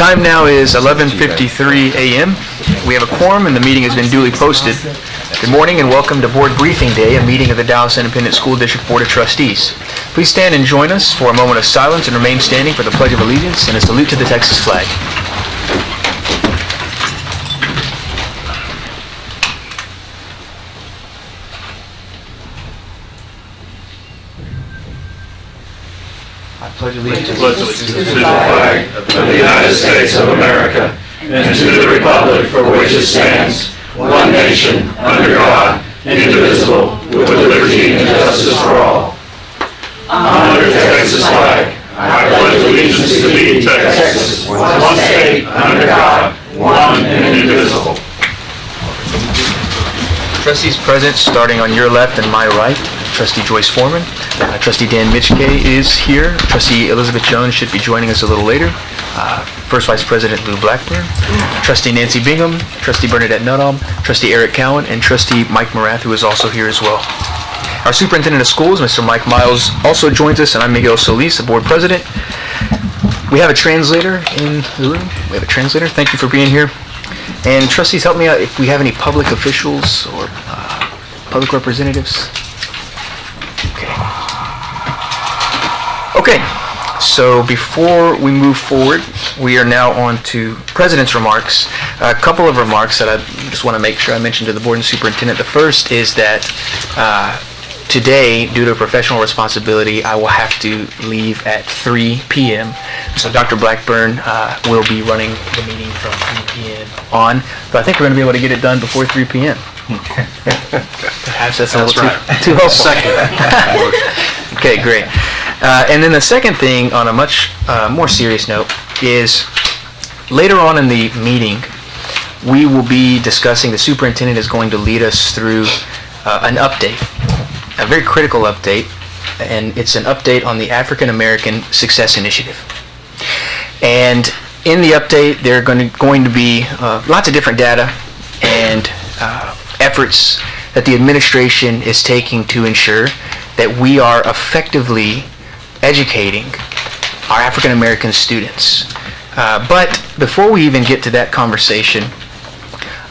time now is 11:53 a.m. We have a quorum and the meeting has been duly posted. Good morning and welcome to Board Briefing Day, a meeting of the Dallas Independent School District Board of Trustees. Please stand and join us for a moment of silence and remain standing for the Pledge of Allegiance and a salute to the Texas flag. I pledge allegiance to the flag of the United States of America and to the republic for which it stands, one nation, under God, indivisible, with liberty and justice for all. Under the Texas flag, I pledge allegiance to thee, Texas, one state, under God, one and indivisible. Trustees present, starting on your left and my right. Trustee Joyce Foreman. Trustee Dan Mitchkay is here. Trustee Elizabeth Jones should be joining us a little later. First Vice President Lou Blackburn. Trustee Nancy Bingham. Trustee Bernadette Nuttall. Trustee Eric Cowan. And Trustee Mike Morath, who is also here as well. Our Superintendent of Schools, Mr. Mike Miles, also joins us, and I'm Miguel Solis, the Board President. We have a translator in the room. We have a translator. Thank you for being here. And trustees, help me out if we have any public officials or public representatives. Okay, so before we move forward, we are now on to President's remarks. A couple of remarks that I just want to make sure I mention to the Board and Superintendent. The first is that today, due to professional responsibility, I will have to leave at 3 p.m. So Dr. Blackburn will be running the meeting from 3 p.m. on, but I think we're going to be able to get it done before 3 p.m. Perhaps that's a little too hopeful. Second. Okay, great. And then the second thing, on a much more serious note, is later on in the meeting, we will be discussing, the superintendent is going to lead us through an update, a very critical update, and it's an update on the African American Success Initiative. And in the update, there are going to be lots of different data and efforts that the administration is taking to ensure that we are effectively educating our African American students. But before we even get to that conversation,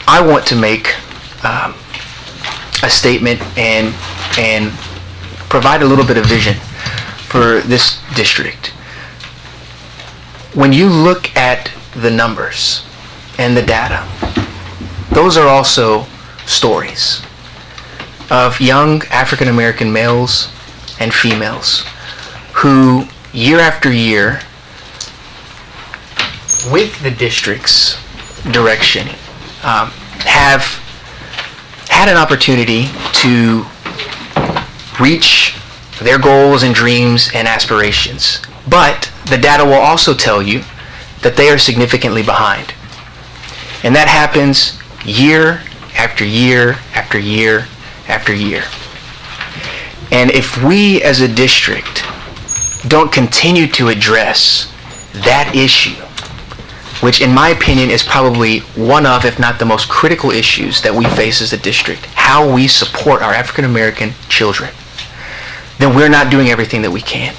I want to make a statement and provide a little bit of vision for this district. When you look at the numbers and the data, those are also stories of young African American males and females who, year after year, with the district's direction, have had an opportunity to reach their goals and dreams and aspirations. But the data will also tell you that they are significantly behind. And that happens year after year after year after year. And if we as a district don't continue to address that issue, which in my opinion is probably one of, if not the most critical issues that we face as a district, how we support our African American children, then we're not doing everything that we can.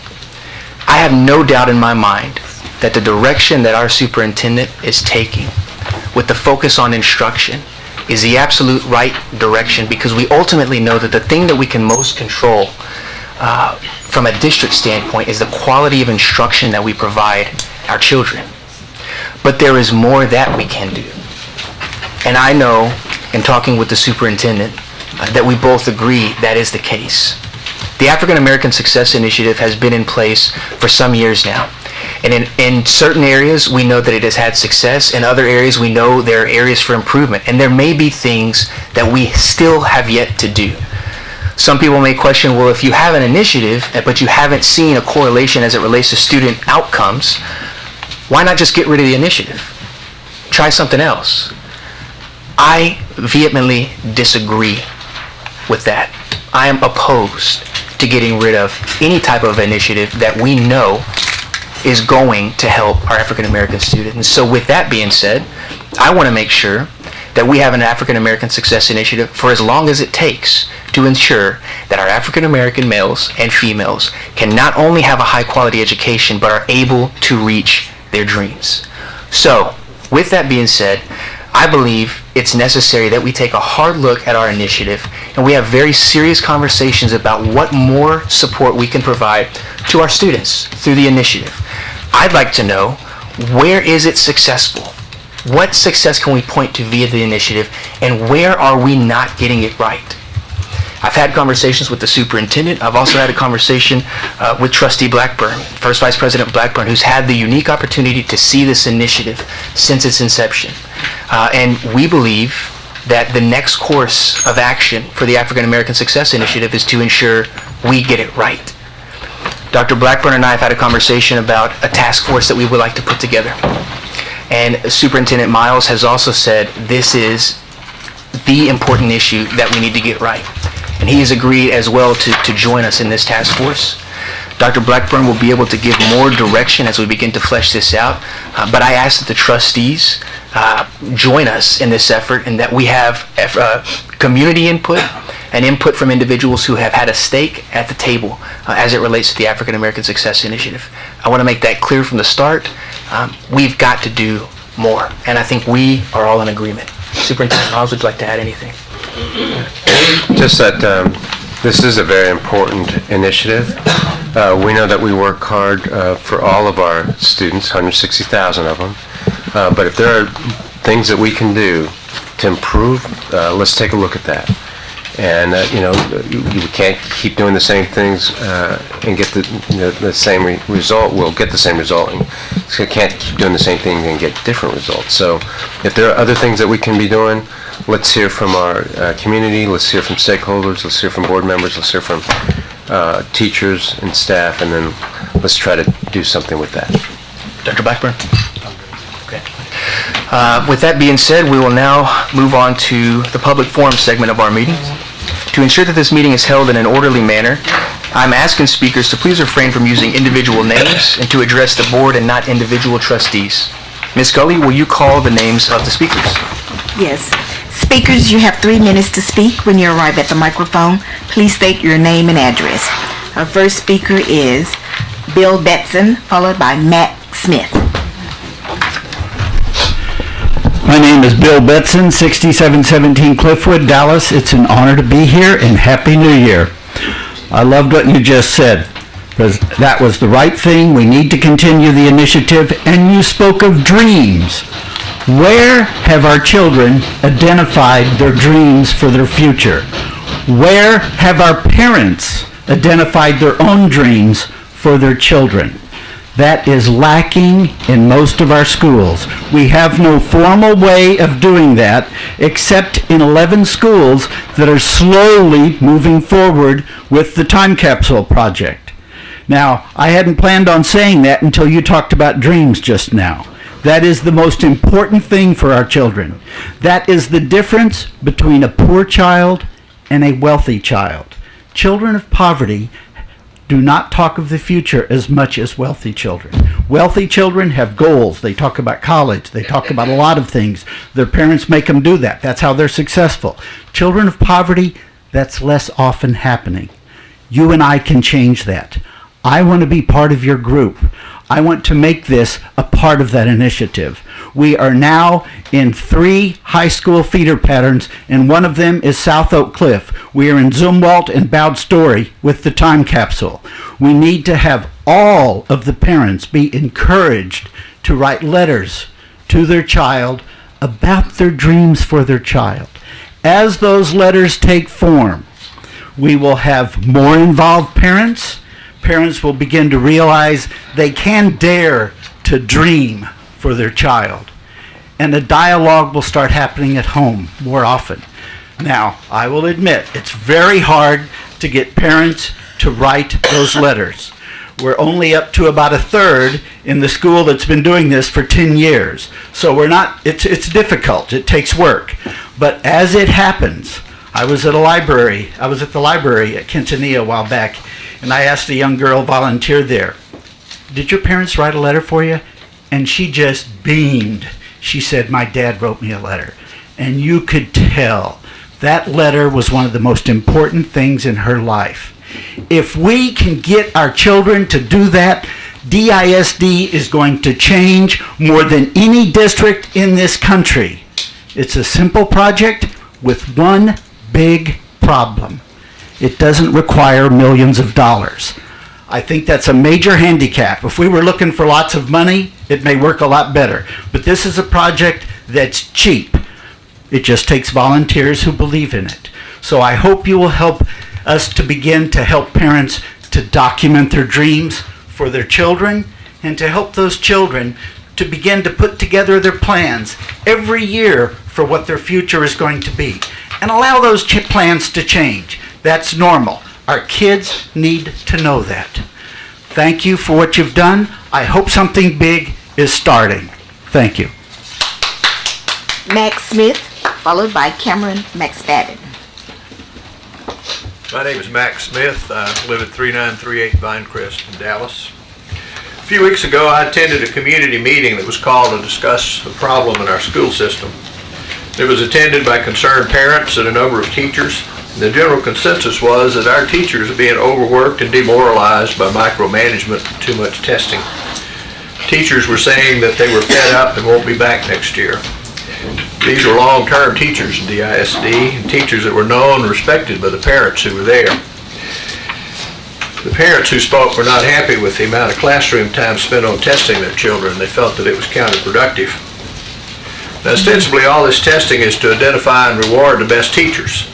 I have no doubt in my mind that the direction that our superintendent is taking with the focus on instruction is the absolute right direction, because we ultimately know that the thing that we can most control from a district standpoint is the quality of instruction that we provide our children. But there is more that we can do. And I know, in talking with the superintendent, that we both agree that is the case. The African American Success Initiative has been in place for some years now. And in certain areas, we know that it has had success. In other areas, we know there are areas for improvement. And there may be things that we still have yet to do. Some people may question, well, if you have an initiative, but you haven't seen a correlation as it relates to student outcomes, why not just get rid of the initiative? Try something else. I vehemently disagree with that. I am opposed to getting rid of any type of initiative that we know is going to help our African American students. And so with that being said, I want to make sure that we have an African American Success Initiative for as long as it takes to ensure that our African American males and females can not only have a high quality education, but are able to reach their dreams. So, with that being said, I believe it's necessary that we take a hard look at our initiative and we have very serious conversations about what more support we can provide to our students through the initiative. I'd like to know, where is it successful? What success can we point to via the initiative, and where are we not getting it right? I've had conversations with the superintendent. I've also had a conversation with Trustee Blackburn, First Vice President Blackburn, who's had the unique opportunity to see this initiative since its inception. And we believe that the next course of action for the African American Success Initiative is to ensure we get it right. Dr. Blackburn and I have had a conversation about a task force that we would like to put together. And Superintendent Miles has also said this is the important issue that we need to get right. And he has agreed as well to join us in this task force. Dr. Blackburn will be able to give more direction as we begin to flesh this out. But I ask that the trustees join us in this effort, and that we have community input and input from individuals who have had a stake at the table as it relates to the African American Success Initiative. I want to make that clear from the start. We've got to do more, and I think we are all in agreement. Superintendent Miles, would you like to add anything? Just that this is a very important initiative. We know that we work hard for all of our students, 160,000 of them. But if there are things that we can do to improve, let's take a look at that. And we can't keep doing the same things and get the same result. We'll get the same result, and so can't keep doing the same thing and get different results. So if there are other things that we can be doing, let's hear from our community, let's hear from stakeholders, let's hear from board members, let's hear from teachers and staff, and then let's try to do something with that. Dr. Blackburn? Okay. With that being said, we will now move on to the public forum segment of our meeting. To ensure that this meeting is held in an orderly manner, I'm asking speakers to please refrain from using individual names and to address the board and not individual trustees. Ms. Gully, will you call the names of the speakers? Yes. Speakers, you have 3 minutes to speak. When you arrive at the microphone, please state your name and address. Our first speaker is Bill Betzen, followed by Matt Smith. My name is Bill Betzen, 6717 Cliffwood, Dallas. It's an honor to be here, and Happy New Year. I loved what you just said, because that was the right thing. We need to continue the initiative, and you spoke of dreams. Where have our children identified their dreams for their future? Where have our parents identified their own dreams for their children? That is lacking in most of our schools. We have no formal way of doing that except in 11 schools that are slowly moving forward with the time capsule project. Now, I hadn't planned on saying that until you talked about dreams just now. That is the most important thing for our children. That is the difference between a poor child and a wealthy child. Children of poverty do not talk of the future as much as wealthy children. Wealthy children have goals. They talk about college. They talk about a lot of things. Their parents make them do that. That's how they're successful. Children of poverty, that's less often happening. You and I can change that. I want to be part of your group. I want to make this a part of that initiative. We are now in 3 high school feeder patterns, and one of them is South Oak Cliff. We are in Zumwalt and Bowd Story with the time capsule. We need to have all of the parents be encouraged to write letters to their child about their dreams for their child. As those letters take form, we will have more involved parents. Parents will begin to realize they can dare to dream for their child. And a dialogue will start happening at home more often. Now, I will admit, it's very hard to get parents to write those letters. We're only up to about 1/3 in the school that's been doing this for 10 years. So it's difficult, it takes work. But as it happens, I was at the library at Quintanilla a while back, and I asked a young girl volunteer there, "Did your parents write a letter for you?" And she just beamed. She said, "My dad wrote me a letter." And you could tell that letter was one of the most important things in her life. If we can get our children to do that, DISD is going to change more than any district in this country. It's a simple project with one big problem. It doesn't require millions of dollars. I think that's a major handicap. If we were looking for lots of money, it may work a lot better. But this is a project that's cheap. It just takes volunteers who believe in it. So I hope you will help us to begin to help parents to document their dreams for their children and to help those children to begin to put together their plans every year for what their future is going to be. And allow those plans to change. That's normal. Our kids need to know that. Thank you for what you've done. I hope something big is starting. Thank you. Max Smith, followed by Cameron McSpadden. My name is Max Smith. I live at 3938 Vinecrest in Dallas. A few weeks ago, I attended a community meeting that was called to discuss a problem in our school system. It was attended by concerned parents and a number of teachers. The general consensus was that our teachers are being overworked and demoralized by micromanagement and too much testing. Teachers were saying that they were fed up and won't be back next year. These were long-term teachers in DISD, and teachers that were known and respected by the parents who were there. The parents who spoke were not happy with the amount of classroom time spent on testing their children. They felt that it was counterproductive. Now, ostensibly, all this testing is to identify and reward the best teachers.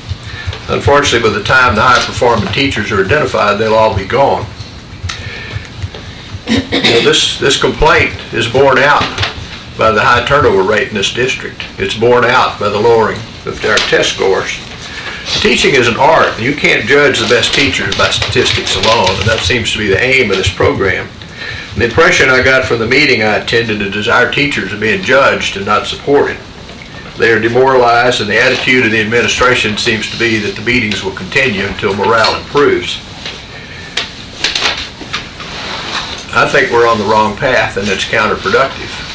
Unfortunately, by the time the high-performing teachers are identified, they'll all be gone. This complaint is borne out by the high turnover rate in this district. It's borne out by the lowering of our test scores. Teaching is an art, and you can't judge the best teachers by statistics alone, and that seems to be the aim of this program. And the impression I got from the meeting I attended is our teachers are being judged and not supported. They are demoralized, and the attitude of the administration seems to be that the meetings will continue until morale improves. I think we're on the wrong path, and it's counterproductive.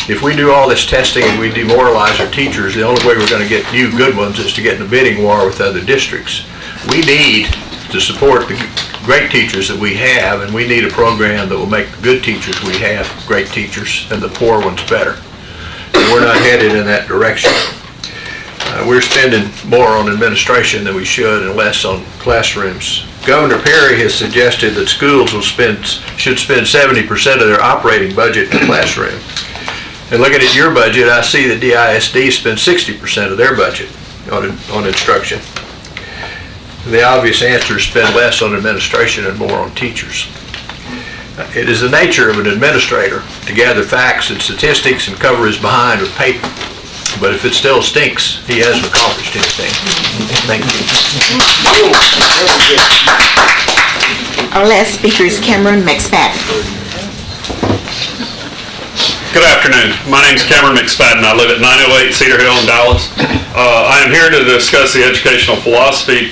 If we do all this testing and we demoralize our teachers, the only way we're going to get new good ones is to get in a bidding war with other districts. We need to support the great teachers that we have, and we need a program that will make the good teachers we have great teachers and the poor ones better. And we're not headed in that direction. We're spending more on administration than we should and less on classrooms. Governor Perry has suggested that schools should spend 70% of their operating budget in the classroom. And looking at your budget, I see that DISD spends 60% of their budget on instruction. The obvious answer is spend less on administration and more on teachers. It is the nature of an administrator to gather facts and statistics and cover his behind with paper. But if it still stinks, he hasn't accomplished anything. Thank you. Our last speaker is Cameron McSpadden. Good afternoon. My name is Cameron McSpadden. I live at 908 Cedar Hill in Dallas. I am here to discuss the educational philosophy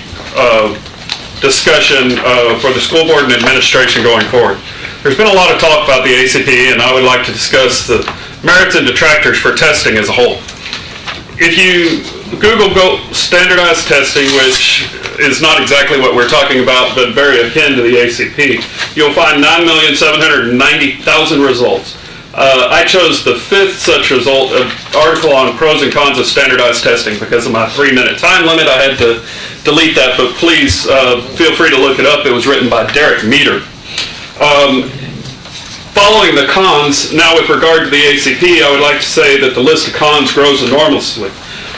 discussion for the school board and administration going forward. There's been a lot of talk about the ACP, and I would like to discuss the merits and detractors for testing as a whole. If you Google standardized testing, which is not exactly what we're talking about, but very akin to the ACP, you'll find 9,790,000 results. I chose the fifth such result, an article on pros and cons of standardized testing. Because of my 3-minute time limit, I had to delete that, but please feel free to look it up. It was written by Derek Meter. Following the cons, now with regard to the ACP, I would like to say that the list of cons grows enormously.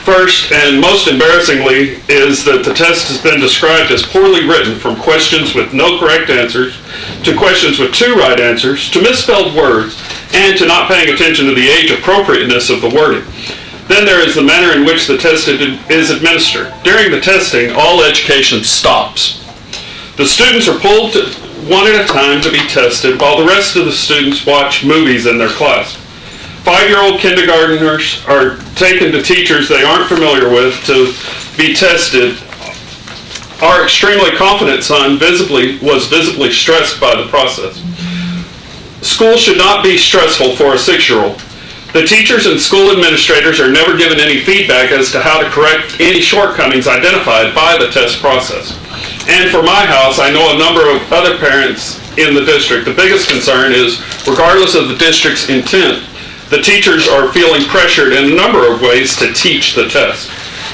First, and most embarrassingly, is that the test has been described as poorly written, from questions with no correct answers, to questions with 2 right answers, to misspelled words, and to not paying attention to the age appropriateness of the wording. Then there is the manner in which the test is administered. During the testing, all education stops. The students are pulled one at a time to be tested, while the rest of the students watch movies in their class. 5-year-old kindergartners are taken to teachers they aren't familiar with to be tested. Our extremely confident son was visibly stressed by the process. School should not be stressful for a 6-year-old. The teachers and school administrators are never given any feedback as to how to correct any shortcomings identified by the test process. And for my house, I know a number of other parents in the district. The biggest concern is, regardless of the district's intent, the teachers are feeling pressured in a number of ways to teach the test.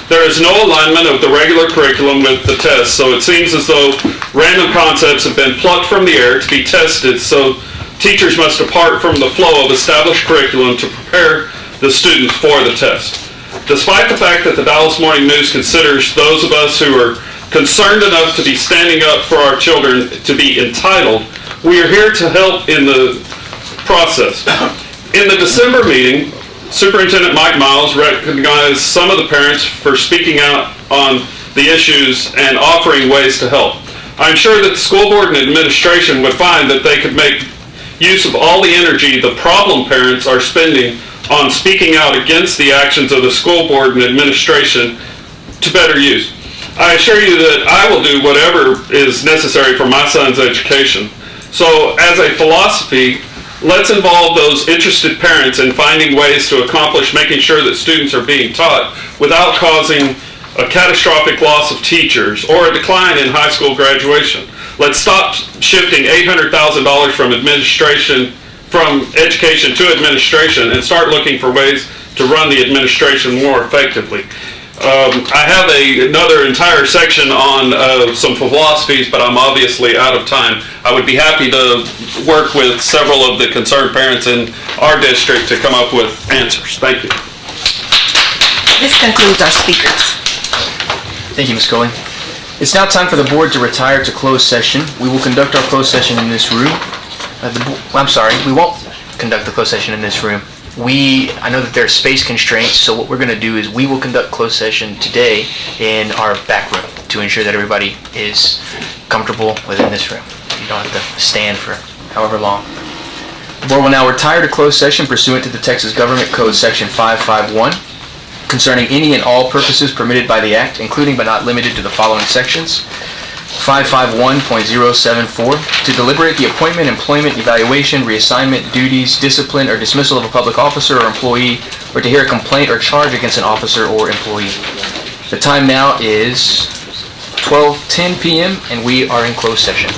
There is no alignment of the regular curriculum with the test, so it seems as though random concepts have been plucked from the air to be tested, so teachers must depart from the flow of established curriculum to prepare the students for the test. Despite the fact that the Dallas Morning News considers those of us who are concerned enough to be standing up for our children to be entitled, we are here to help in the process. In the December meeting, Superintendent Mike Miles recognized some of the parents for speaking out on the issues and offering ways to help. I'm sure that the school board and administration would find that they could make use of all the energy the problem parents are spending on speaking out against the actions of the school board and administration to better use. I assure you that I will do whatever is necessary for my son's education. So as a philosophy, let's involve those interested parents in finding ways to accomplish making sure that students are being taught without causing a catastrophic loss of teachers or a decline in high school graduation. Let's stop shifting $800,000 from education to administration and start looking for ways to run the administration more effectively. I have another entire section on some philosophies, but I'm obviously out of time. I would be happy to work with several of the concerned parents in our district to come up with answers. Thank you. This concludes our speakers. Thank you, Ms. Coley. It's now time for the board to retire to closed session. We will conduct our closed session in this room. We won't conduct the closed session in this room. I know that there are space constraints, so what we're going to do is we will conduct closed session today in our back room to ensure that everybody is comfortable within this room. You don't have to stand for however long. The board will now retire to closed session pursuant to the Texas Government Code Section 551 concerning any and all purposes permitted by the Act, including but not limited to the following sections. 551.074, to deliberate the appointment, employment, evaluation, reassignment, duties, discipline, or dismissal of a public officer or employee, or to hear a complaint or charge against an officer or employee. The time now is 12:10 p.m. and we are in closed session.